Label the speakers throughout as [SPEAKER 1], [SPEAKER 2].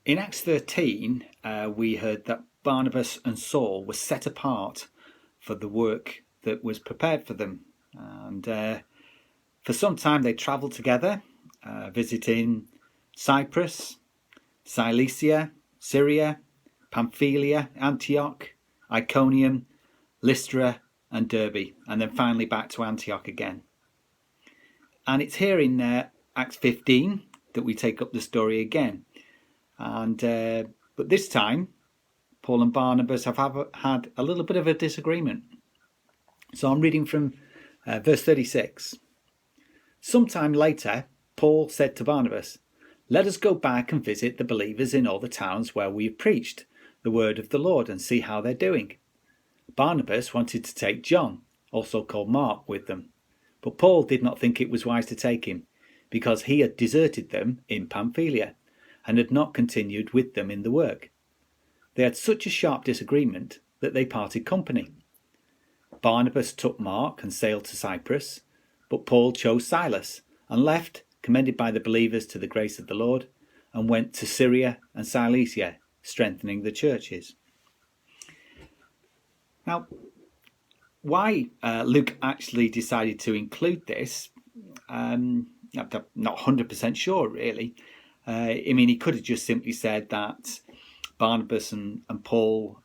[SPEAKER 1] In Acts 13, we heard that Barnabas and Saul were set apart for the work that was prepared for them. And for some time they travelled together, visiting Cyprus, Cilicia, Syria, Pamphylia, Antioch, Iconium, Lystra and Derbe, and then finally back to Antioch again. And it's here in Acts 15 that we take up the story again. And but this time, Paul and Barnabas have had a little bit of a disagreement. So I'm reading from verse 36. Sometime later, Paul said to Barnabas, "Let us go back and visit the believers in all the towns where we have preached the word of the Lord and see how they're doing." Barnabas wanted to take John, also called Mark, with them. But Paul did not think it was wise to take him, because he had deserted them in Pamphylia and had not continued with them in the work. They had such a sharp disagreement that they parted company. Barnabas took Mark and sailed to Cyprus, but Paul chose Silas and left, commended by the believers to the grace of the Lord, and went to Syria and Cilicia, strengthening the churches. Now, why Luke actually decided to include this, I'm not 100% sure, really. He could have just simply said that Barnabas and Paul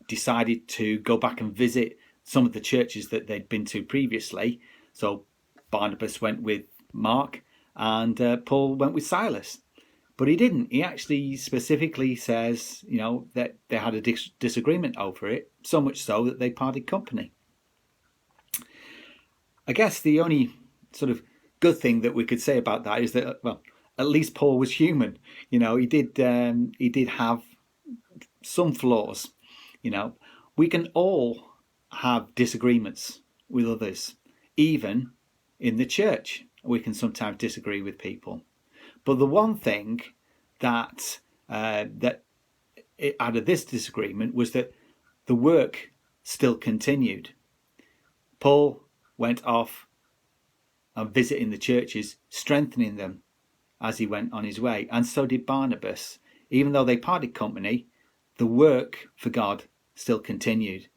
[SPEAKER 1] decided to go back and visit some of the churches that they'd been to previously. So Barnabas went with Mark and Paul went with Silas. But he didn't. He actually specifically says, that they had a disagreement over it, so much so that they parted company. I guess the only sort of good thing that we could say about that is that, well, at least Paul was human. He did have some flaws. We can all have disagreements with others, even in the church. We can sometimes disagree with people. But the one thing that out of this disagreement was that the work still continued. Paul went off and visiting the churches, strengthening them as he went on his way, and so did Barnabas. Even though they parted company, the work for God still continued.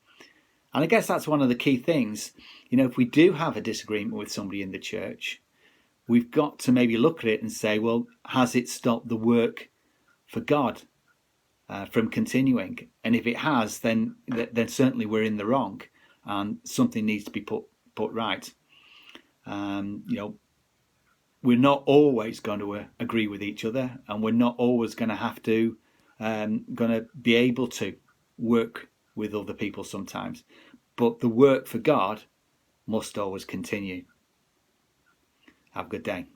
[SPEAKER 1] And I guess that's one of the key things. If we do have a disagreement with somebody in the church, we've got to maybe look at it and say, well, has it stopped the work for God from continuing? And if it has, then certainly we're in the wrong, and something needs to be put right. We're not always going to agree with each other, and we're not always going to have to, going to be able to work with other people sometimes. But the work for God must always continue. Have a good day.